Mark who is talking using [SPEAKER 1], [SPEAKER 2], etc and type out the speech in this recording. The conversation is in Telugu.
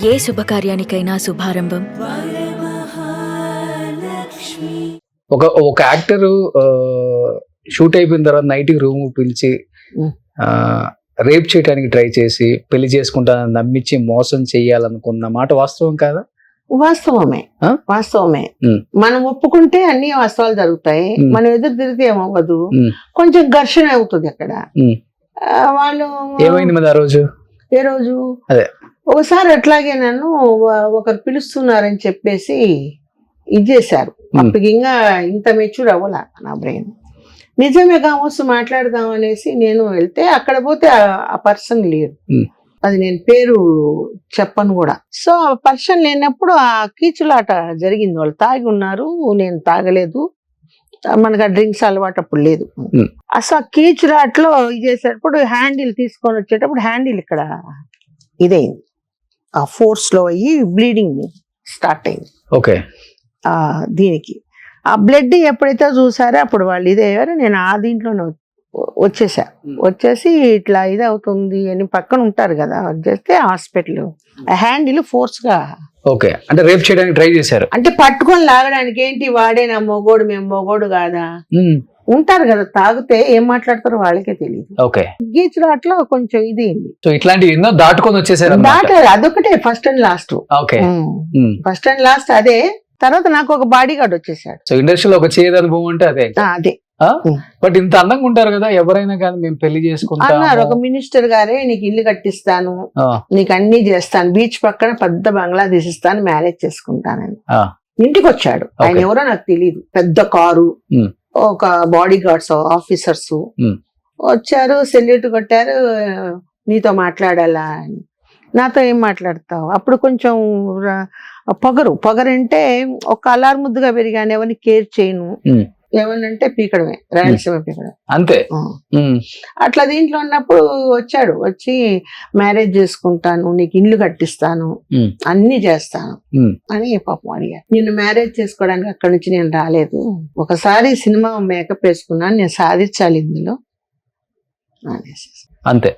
[SPEAKER 1] ఏ శుభకార్యానికైనా శుభారంభం.
[SPEAKER 2] ఒక ఒక యాక్టర్ షూట్ అయిపోయిన తర్వాత నైట్ రూమ్ పిలిచి రేప్ చేయడానికి ట్రై చేసి పెళ్లి చేసుకుంటానని నమ్మించి మోసం చెయ్యాలనుకున్న మాట వాస్తవం కాదా?
[SPEAKER 3] వాస్తవమే, వాస్తవమే. మనం ఒప్పుకుంటే అన్ని వాస్తవాలు జరుగుతాయి, మనం ఎదురు తిరిగితే ఏమవ్వదు, కొంచెం ఘర్షణ అవుతుంది అక్కడ. వాళ్ళు
[SPEAKER 2] ఏమైంది మరి ఆ రోజు?
[SPEAKER 3] ఏ రోజు
[SPEAKER 2] అదే
[SPEAKER 3] ఒకసారి అట్లాగే నన్ను ఒకరు పిలుస్తున్నారని చెప్పేసి ఇది చేశారు. అప్పటికి ఇంకా ఇంత మెచ్యూర్ అవ్వాల నా బ్రెయిన్. నిజమే కావచ్చు మాట్లాడదాం అనేసి నేను వెళ్తే అక్కడ పోతే ఆ పర్సన్ లేరు. అది నేను పేరు చెప్పను కూడా. సో ఆ పర్సన్ లేనప్పుడు ఆ కీచులాట జరిగింది. వాళ్ళు తాగి ఉన్నారు, నేను తాగలేదు, మనకు ఆ డ్రింక్స్ అలవాటు అప్పుడు లేదు. అసలు ఆ కీచులాటలో ఇది చేసేటప్పుడు హ్యాండిల్ తీసుకొని వచ్చేటప్పుడు హ్యాండిల్ ఇక్కడ ఇదైంది, ఆ ఫోర్స్ లో అయ్యి బ్లీడింగ్ స్టార్ట్ అయింది.
[SPEAKER 2] ఓకే.
[SPEAKER 3] దీనికి ఆ బ్లడ్ ఎప్పుడైతే చూసారో అప్పుడు వాళ్ళు ఇదయ్యారు. నేను ఆ దీంట్లోనే వచ్చేసి ఇట్లా ఇది అవుతుంది అని పక్కన ఉంటారు కదా, వచ్చేస్తే హాస్పిటల్ హ్యాండిల్ ఫోర్స్ గా.
[SPEAKER 2] ఓకే, అంటే రేప్ చేయడానికి ట్రై చేశారు.
[SPEAKER 3] అంటే పట్టుకొని లాగడానికి ఏంటి, వాడేనా మొగోడు, మేము మొగోడు కాదా ఉంటారు కదా, తాగితే ఏం మాట్లాడతారో వాళ్ళకే తెలియదు.
[SPEAKER 2] ఓకే,
[SPEAKER 3] గీచురాట్లో కొంచెం ఇది
[SPEAKER 2] సో ఇట్లాంటివి ఎన్నో దాటుకొని వచ్చేసారు.
[SPEAKER 3] అదొకటే first and last.
[SPEAKER 2] Okay,
[SPEAKER 3] first and last అదే. తర్వాత నాకు ఒక బాడీ గార్డ్ వచ్చేసాడు.
[SPEAKER 2] సో ఇండస్ట్రీలో ఒక చేదు అనుభవం అంటే అదే.
[SPEAKER 3] అదే.
[SPEAKER 2] బట్ ఇంత అందంగా ఉంటారు కదా, ఎవరైనా కానీ మేము పెళ్లి చేసుకుంటాం
[SPEAKER 3] అన్నారు. ఒక మినిస్టర్ గారే నీకు ఇల్లు కట్టిస్తాను, నీకు అన్ని చేస్తాను, బీచ్ పక్కన పెద్ద బంగ్లా తీసిస్తాను, మ్యారేజ్ చేసుకుంటానని ఇంటికి వచ్చాడు. ఆయన ఎవరో నాకు తెలియదు. పెద్ద కారు, ఒక బాడీ గార్డ్స్ ఆఫీసర్స్ వచ్చారు, సెల్యూట్ కొట్టారు, నీతో మాట్లాడాలా అని. నాతో ఏం మాట్లాడతావు? అప్పుడు కొంచెం పొగరంటే ఒక అల్లారు ముద్దుగా పెరిగాను, ఎవరిని కేర్ చేయను, ఏమనంటే పీకడమే, రాయలసీమ పీకడం
[SPEAKER 2] అంతే.
[SPEAKER 3] అట్లా దీంట్లో ఉన్నప్పుడు వచ్చాడు, వచ్చి మ్యారేజ్ చేసుకుంటాను, నీకు ఇల్లు కట్టిస్తాను, అన్ని చేస్తాను అని పాపం అడిగాడు. నేను మ్యారేజ్ చేసుకోవడానికి అక్కడి నుంచి నేను రాలేదు, ఒకసారి సినిమా మేకప్ వేసుకున్నాను, నేను సాధించాలి ఇందులో అనేసి.
[SPEAKER 2] అంతే.